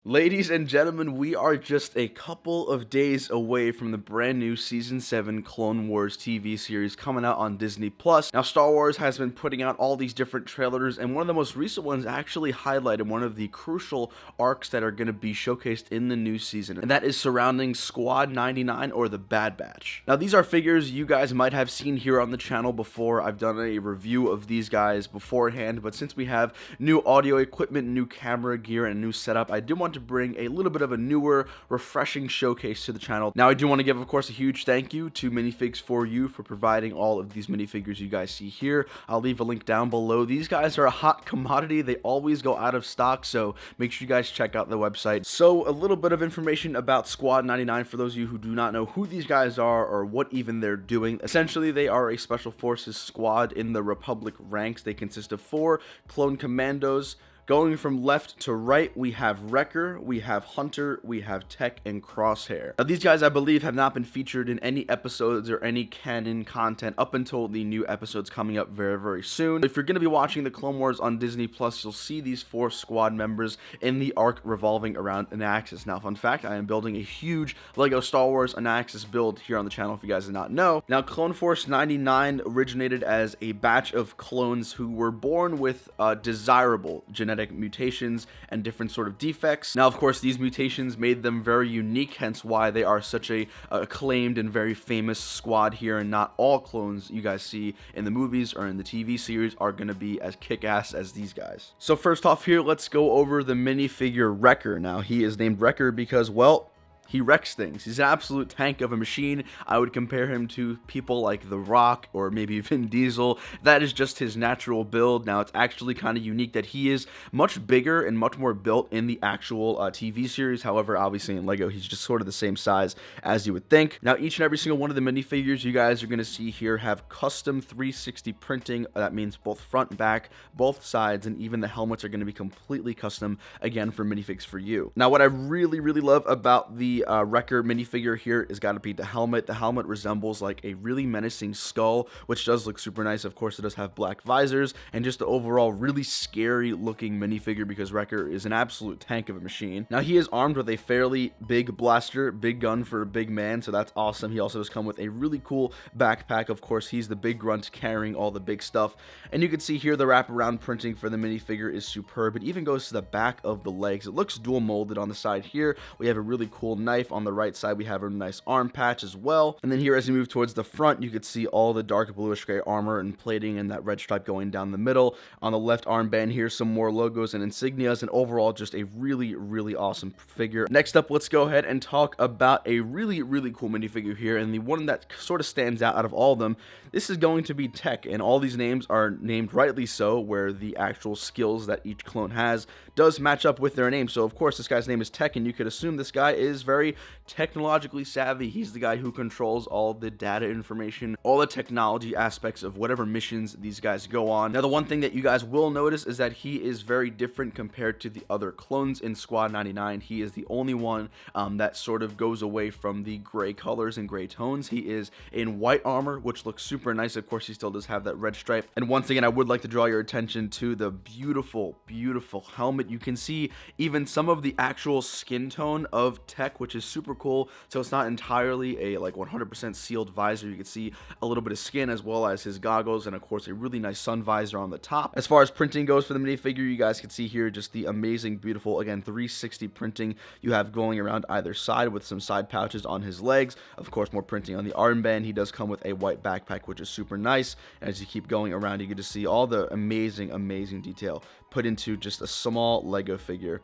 Ladies and gentlemen, we are just a couple of days away from the brand new Season 7 Clone Wars TV series coming out on Disney+. Now, Star Wars has been putting out all these different trailers, and one of the most recent ones actually highlighted one of the crucial arcs that are going to be showcased in the new season, and that is surrounding Squad 99, or the Bad Batch. Now, these are figures you guys might have seen here on the channel before. I've done a review of these guys beforehand, but since we have new audio equipment, new camera gear, and new setup, I do want to bring a little bit of a newer, refreshing showcase to the channel. Now, I do want to give, of course, a huge thank you to Minifigs for You for providing all of these minifigures you guys see here. I'll leave a link down below. These guys are a hot commodity. They always go out of stock, so make sure you guys check out the website. So, a little bit of information about Squad 99 for those of you who do not know who these guys are or what even they're doing. Essentially, they are a special forces squad in the Republic ranks. They consist of 4 clone commandos. Going from left to right, we have Wrecker, we have Hunter, we have Tech, and Crosshair. Now, these guys, I believe, have not been featured in any episodes or any canon content up until the new episodes coming up very, very soon. If you're going to be watching the Clone Wars on Disney+, you'll see these 4 squad members in the arc revolving around an Axis. Now, fun fact, I am building a huge LEGO Star Wars Axis build here on the channel if you guys did not know. Now, Clone Force 99 originated as a batch of clones who were born with desirable genetic mutations and different sort of defects. Now, of course, these mutations made them very unique, hence why they are such a acclaimed and very famous squad here, and not all clones you guys see in the movies or in the TV series are going to be as kick-ass as these guys. So first off here, let's go over the minifigure Wrecker. Now, he is named Wrecker because, well, he wrecks things. He's an absolute tank of a machine. I would compare him to people like The Rock or maybe Vin Diesel. That is just his natural build. Now, it's actually kind of unique that he is much bigger and much more built in the actual TV series. However, obviously in LEGO, he's just sort of the same size as you would think. Now, each and every single one of the minifigures you guys are going to see here have custom 360 printing. That means both front and back, both sides, and even the helmets are going to be completely custom, again, for Minifigs for You. Now, what I really, really love about the Wrecker minifigure here is got to be the helmet. The helmet resembles like a really menacing skull, which does look super nice. Of course, it does have black visors and just the overall really scary looking minifigure because Wrecker is an absolute tank of a machine. Now, he is armed with a fairly big blaster, big gun for a big man, so that's awesome. He also does come with a really cool backpack. Of course, he's the big grunt carrying all the big stuff. And you can see here the wraparound printing for the minifigure is superb. It even goes to the back of the legs. It looks dual molded on the side here. We have a really cool knife. On the right side, we have a nice arm patch as well. And then here, as you move towards the front, you could see all the dark bluish gray armor and plating and that red stripe going down the middle. On the left armband here, some more logos and insignias, and overall just a really, really awesome figure. Next up, let's go ahead and talk about a really, really cool minifigure here, and the one that sort of stands out of all of them. This is going to be Tech, and all these names are named rightly so, where the actual skills that each clone has does match up with their name. So, of course, this guy's name is Tech, and you could assume this guy is very technologically savvy. He's the guy who controls all the data information, all the technology aspects of whatever missions these guys go on. Now, the one thing that you guys will notice is that he is very different compared to the other clones in Squad 99. He is the only one that sort of goes away from the gray colors and gray tones. He is in white armor, which looks super nice. Of course, he still does have that red stripe. And once again, I would like to draw your attention to the beautiful, beautiful helmet. You can see even some of the actual skin tone of Tech, which is super cool. So it's not entirely a like 100% sealed visor. You can see a little bit of skin as well as his goggles, and of course a really nice sun visor on the top. As far as printing goes for the minifigure, you guys can see here just the amazing, beautiful, again, 360 printing you have going around either side with some side pouches on his legs. Of course, more printing on the armband. He does come with a white backpack, which is super nice. As you keep going around, you get to see all the amazing, amazing detail put into just a small LEGO figure.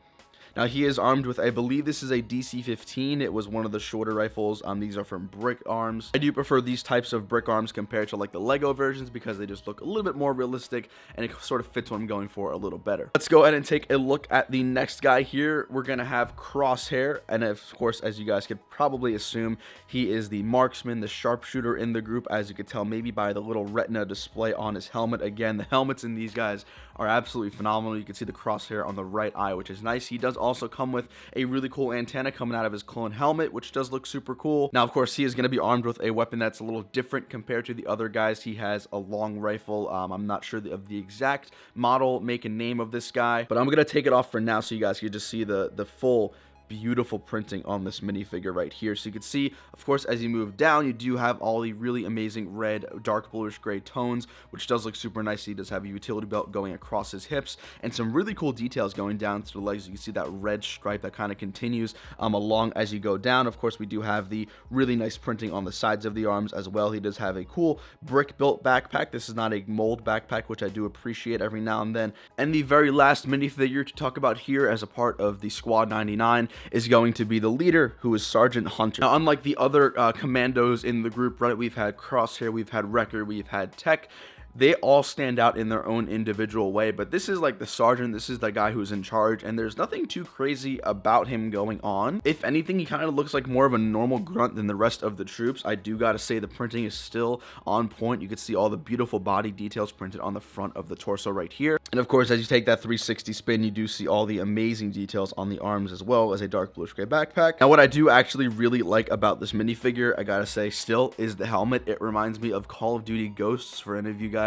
Now, he is armed with, I believe this is a DC-15. It was one of the shorter rifles. These are from Brick Arms. I do prefer these types of Brick Arms compared to like the LEGO versions because they just look a little bit more realistic and it sort of fits what I'm going for a little better. Let's go ahead and take a look at the next guy here. We're going to have Crosshair, and of course, as you guys could probably assume, he is the marksman, the sharpshooter in the group, as you could tell maybe by the little retina display on his helmet. Again, the helmets in these guys are absolutely phenomenal. You can see the crosshair on the right eye, which is nice. He does also come with a really cool antenna coming out of his clone helmet, which does look super cool. Now, of course, he is going to be armed with a weapon that's a little different compared to the other guys. He has a long rifle. I'm not sure of the exact model, make, and name of this guy, but I'm going to take it off for now so you guys can just see the full beautiful printing on this minifigure right here. So you can see, of course, as you move down, you do have all the really amazing red, dark bluish gray tones, which does look super nice. He does have a utility belt going across his hips and some really cool details going down to the legs. You can see that red stripe that kind of continues along as you go down. Of course, we do have the really nice printing on the sides of the arms as well. He does have a cool brick built backpack. This is not a mold backpack, which I do appreciate every now and then. And the very last minifigure to talk about here as a part of the Squad 99 is going to be the leader, who is Sergeant Hunter. Now, unlike the other commandos in the group, right, we've had Crosshair, we've had Wrecker, we've had Tech. They all stand out in their own individual way, but this is like the sergeant. This is the guy who's in charge, and there's nothing too crazy about him going on. If anything, he kind of looks like more of a normal grunt than the rest of the troops. I do gotta say the printing is still on point. You can see all the beautiful body details printed on the front of the torso right here. And of course, as you take that 360 spin, you do see all the amazing details on the arms as well as a dark bluish gray backpack. Now, what I do actually really like about this minifigure, I gotta say still, is the helmet. It reminds me of Call of Duty Ghosts. For any of you guys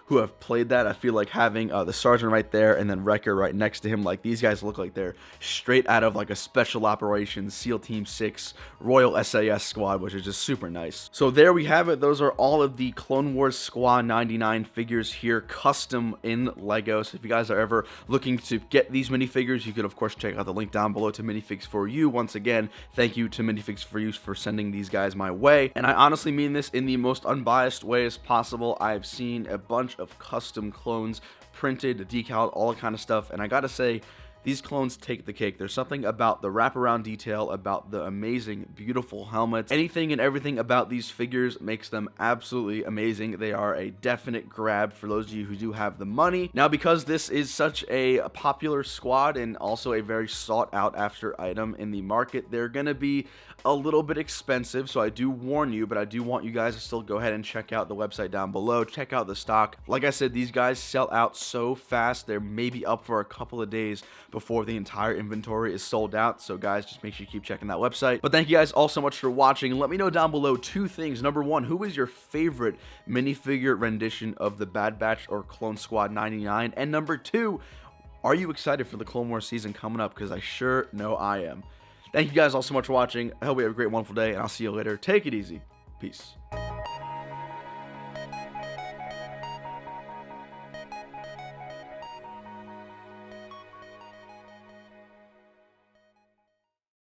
who have played that, I feel like having the sergeant right there and then Wrecker right next to him, like these guys look like they're straight out of like a special operations SEAL Team 6 Royal SAS squad, which is just super nice. So there we have it. Those are all of the Clone Wars Squad 99 figures here, custom in Lego. So if you guys are ever looking to get these minifigures, you could of course check out the link down below to Minifigs For You. Once again, thank you to Minifigs For You for sending these guys my way, and I honestly mean this in the most unbiased way as possible. I've seen a bunch of custom clones printed, decaled, all that kind of stuff, and I gotta say, these clones take the cake. There's something about the wraparound detail, about the amazing, beautiful helmets. Anything and everything about these figures makes them absolutely amazing. They are a definite grab for those of you who do have the money. Now, because this is such a popular squad and also a very sought out after item in the market, they're gonna be a little bit expensive, so I do warn you, but I do want you guys to still go ahead and check out the website down below. Check out the stock. Like I said, these guys sell out so fast. They're maybe up for a couple of days before the entire inventory is sold out. So guys, just make sure you keep checking that website. But thank you guys all so much for watching. Let me know down below two things. Number one, who is your favorite minifigure rendition of the Bad Batch or Clone Squad 99? And number two, are you excited for the Clone Wars season coming up? Because I sure know I am. Thank you guys all so much for watching. I hope you have a great, wonderful day, and I'll see you later. Take it easy. Peace.